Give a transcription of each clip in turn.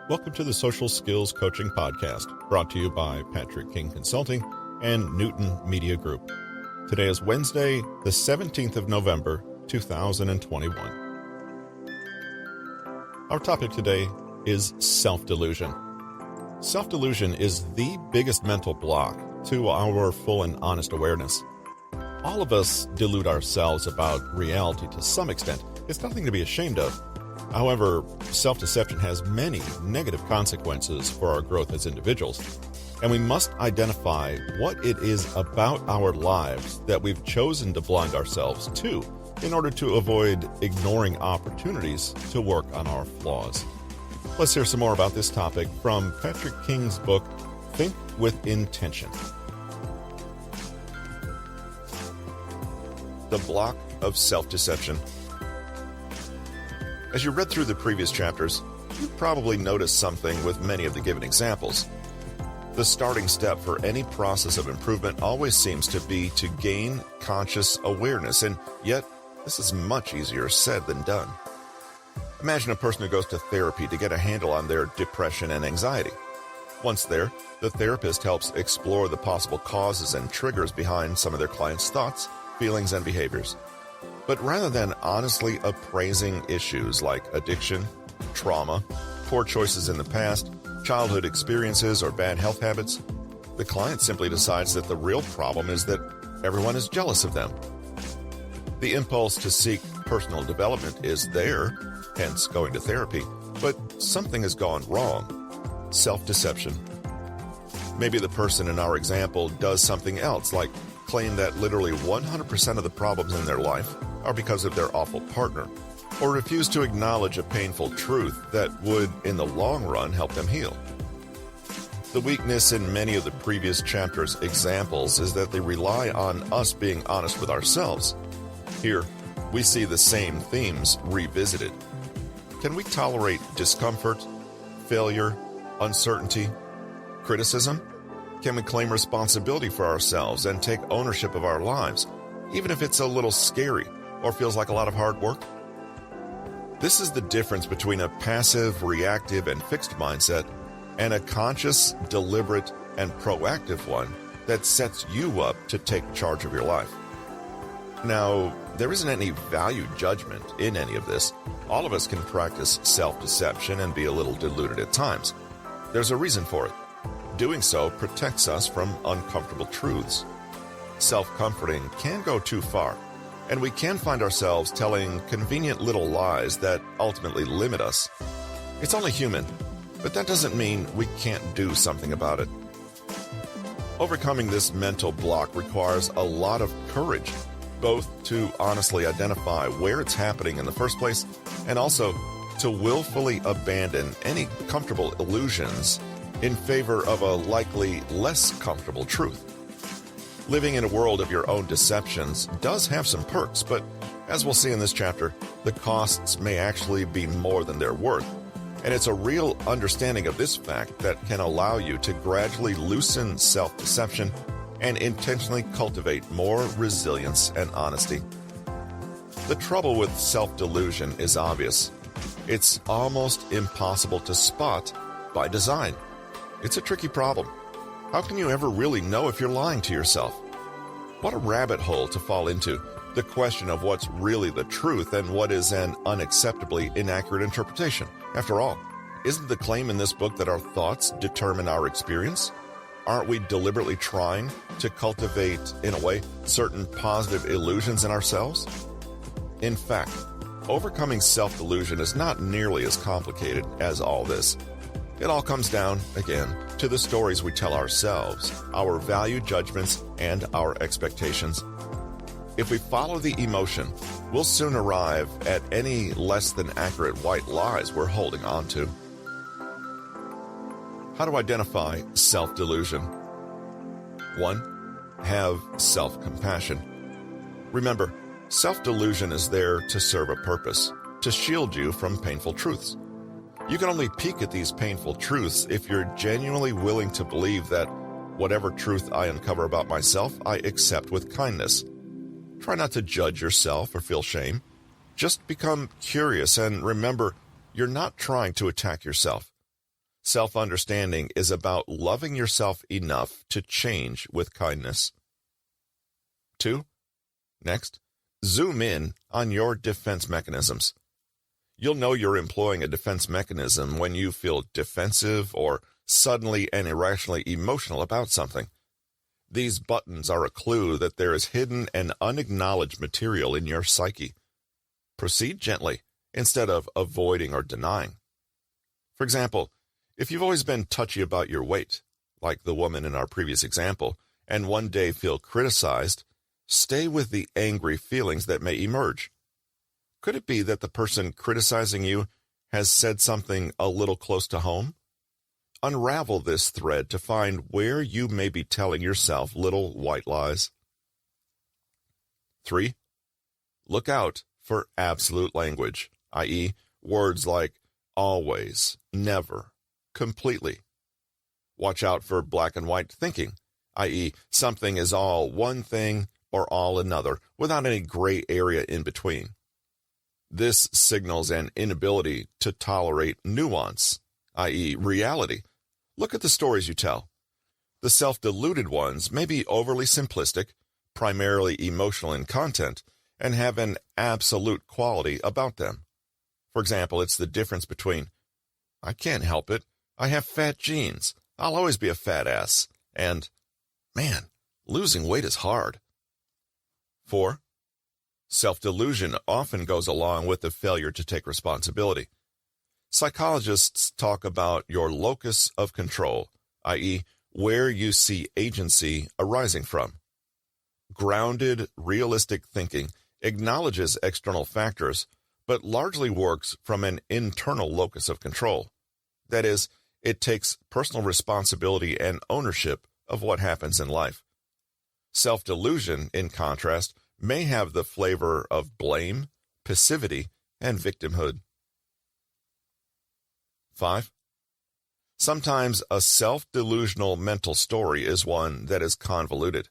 Welcome to the Social Skills Coaching Podcast, brought to you by Patrick King Consulting and Newton Media Group. Today is Wednesday, the 17th of November, 2021. Our topic today is self-delusion. Self-delusion is the biggest mental block to our full and honest awareness. All of us delude ourselves about reality to some extent. It's nothing to be ashamed of. However, self-deception has many negative consequences for our growth as individuals, and we must identify what it is about our lives that we've chosen to blind ourselves to in order to avoid ignoring opportunities to work on our flaws. Let's hear some more about this topic from Patrick King's book, Think with Intention. The block of self-deception. As you read through the previous chapters, you probably noticed something with many of the given examples. The starting step for any process of improvement always seems to be to gain conscious awareness, and yet this is much easier said than done. Imagine a person who goes to therapy to get a handle on their depression and anxiety. Once there, the therapist helps explore the possible causes and triggers behind some of their clients' thoughts, feelings, and behaviors. But rather than honestly appraising issues like addiction, trauma, poor choices in the past, childhood experiences, or bad health habits, the client simply decides that the real problem is that everyone is jealous of them. The impulse to seek personal development is there, hence going to therapy, but something has gone wrong. Self-deception. Maybe the person in our example does something else, like claim that literally 100% of the problems in their life are because of their awful partner, or refuse to acknowledge a painful truth that would, in the long run, help them heal. The weakness in many of the previous chapters' examples is that they rely on us being honest with ourselves. Here, we see the same themes revisited. Can we tolerate discomfort, failure, uncertainty, criticism? Can we claim responsibility for ourselves and take ownership of our lives, even if it's a little scary or feels like a lot of hard work? This is the difference between a passive, reactive, and fixed mindset and a conscious, deliberate, and proactive one that sets you up to take charge of your life. Now, there isn't any value judgment in any of this. All of us can practice self-deception and be a little deluded at times. There's a reason for it. Doing so protects us from uncomfortable truths. Self-comforting can go too far, and we can find ourselves telling convenient little lies that ultimately limit us. It's only human, but that doesn't mean we can't do something about it. Overcoming this mental block requires a lot of courage, both to honestly identify where it's happening in the first place, and also to willfully abandon any comfortable illusions in favor of a likely less comfortable truth. Living in a world of your own deceptions does have some perks, but as we'll see in this chapter, the costs may actually be more than they're worth. And it's a real understanding of this fact that can allow you to gradually loosen self-deception and intentionally cultivate more resilience and honesty. The trouble with self-delusion is obvious. It's almost impossible to spot by design. It's a tricky problem. How can you ever really know if you're lying to yourself? What a rabbit hole to fall into, the question of what's really the truth and what is an unacceptably inaccurate interpretation. After all, isn't the claim in this book that our thoughts determine our experience? Aren't we deliberately trying to cultivate, in a way, certain positive illusions in ourselves? In fact, overcoming self-delusion is not nearly as complicated as all this. It all comes down, again, to the stories we tell ourselves, our value judgments, and our expectations. If we follow the emotion, we'll soon arrive at any less than accurate white lies we're holding on to. How to identify self-delusion? 1. Have self-compassion. Remember, self-delusion is there to serve a purpose, to shield you from painful truths. You can only peek at these painful truths if you're genuinely willing to believe that whatever truth I uncover about myself, I accept with kindness. Try not to judge yourself or feel shame. Just become curious and remember, you're not trying to attack yourself. Self-understanding is about loving yourself enough to change with kindness. 2. Next, zoom in on your defense mechanisms. You'll know you're employing a defense mechanism when you feel defensive or suddenly and irrationally emotional about something. These buttons are a clue that there is hidden and unacknowledged material in your psyche. Proceed gently instead of avoiding or denying. For example, if you've always been touchy about your weight, like the woman in our previous example, and one day feel criticized, stay with the angry feelings that may emerge. Could it be that the person criticizing you has said something a little close to home? Unravel this thread to find where you may be telling yourself little white lies. 3. Look out for absolute language, i.e., words like always, never, completely. Watch out for black and white thinking, i.e., something is all one thing or all another, without any gray area in between. This signals an inability to tolerate nuance, i.e., reality. Look at the stories you tell. The self-deluded ones may be overly simplistic, primarily emotional in content, and have an absolute quality about them. For example, it's the difference between, I can't help it, I have fat genes, I'll always be a fat ass, and, man, losing weight is hard. 4. Self-delusion often goes along with the failure to take responsibility. Psychologists talk about your locus of control, i.e., where you see agency arising from. Grounded, realistic thinking acknowledges external factors, but largely works from an internal locus of control. That is, it takes personal responsibility and ownership of what happens in life. Self-delusion, in contrast, may have the flavor of blame, passivity, and victimhood. 5. Sometimes a self-delusional mental story is one that is convoluted.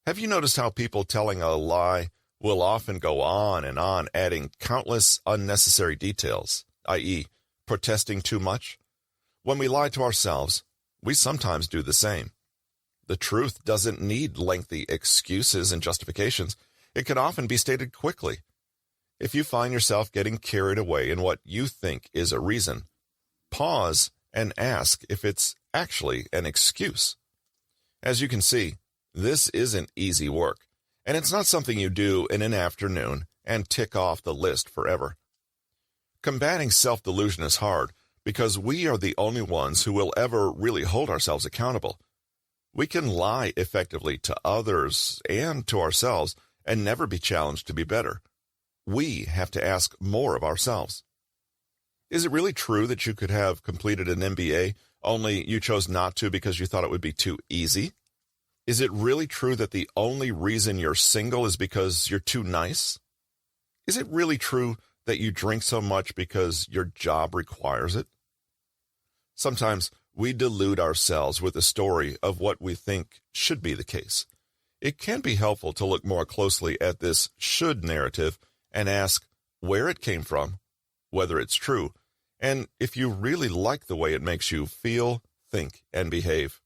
Have you noticed how people telling a lie will often go on and on, adding countless unnecessary details, i.e., protesting too much? When we lie to ourselves, we sometimes do the same. The truth doesn't need lengthy excuses and justifications. It can often be stated quickly. If you find yourself getting carried away in what you think is a reason, pause and ask if it's actually an excuse. As you can see, this isn't easy work, and it's not something you do in an afternoon and tick off the list forever. Combating self-delusion is hard because we are the only ones who will ever really hold ourselves accountable. We can lie effectively to others and to ourselves and never be challenged to be better. We have to ask more of ourselves. Is it really true that you could have completed an MBA, only you chose not to because you thought it would be too easy? Is it really true that the only reason you're single is because you're too nice? Is it really true that you drink so much because your job requires it? Sometimes we delude ourselves with a story of what we think should be the case. It can be helpful to look more closely at this should narrative and ask where it came from, whether it's true, and if you really like the way it makes you feel, think, and behave.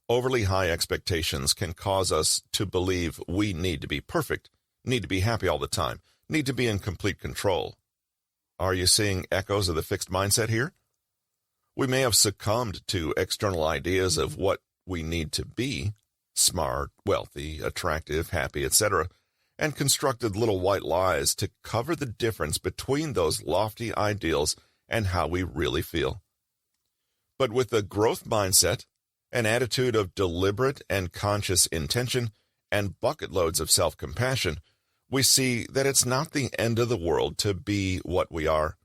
Overly high expectations can cause us to believe we need to be perfect, need to be happy all the time, need to be in complete control. Are you seeing echoes of the fixed mindset here? We may have succumbed to external ideas of what we need to be, smart, wealthy, attractive, happy, etc., and constructed little white lies to cover the difference between those lofty ideals and how we really feel. But with a growth mindset, an attitude of deliberate and conscious intention, and bucket loads of self-compassion, we see that it's not the end of the world to be what we are.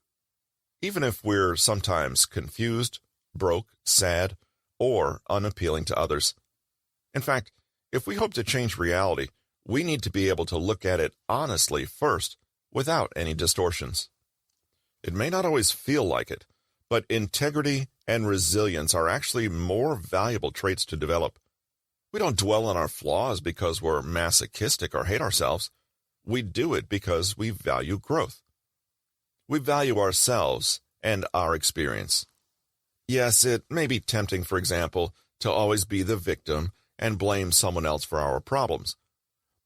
Even if we're sometimes confused, broke, sad, or unappealing to others. In fact, if we hope to change reality, we need to be able to look at it honestly first, without any distortions. It may not always feel like it, but integrity and resilience are actually more valuable traits to develop. We don't dwell on our flaws because we're masochistic or hate ourselves. We do it because we value growth. We value ourselves and our experience. Yes, it may be tempting, for example, to always be the victim and blame someone else for our problems.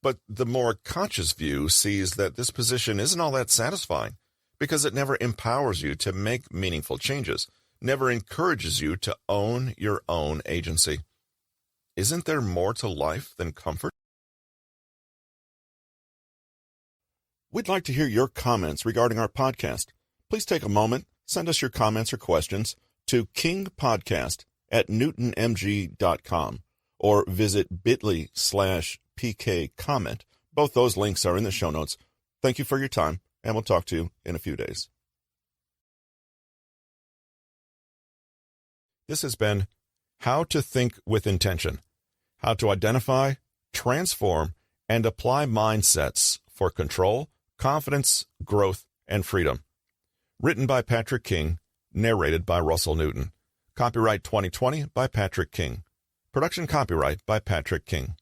But the more conscious view sees that this position isn't all that satisfying, because it never empowers you to make meaningful changes, never encourages you to own your own agency. Isn't there more to life than comfort? We'd like to hear your comments regarding our podcast. Please take a moment, send us your comments or questions to kingpodcast@newtonmg.com or visit bit.ly/pkcomment. Both those links are in the show notes. Thank you for your time, and we'll talk to you in a few days. This has been How to Think with Intention, how to identify, transform, and apply mindsets for control, confidence, growth, and freedom. Written by Patrick King, narrated by Russell Newton. Copyright 2020 by Patrick King. Production copyright by Patrick King.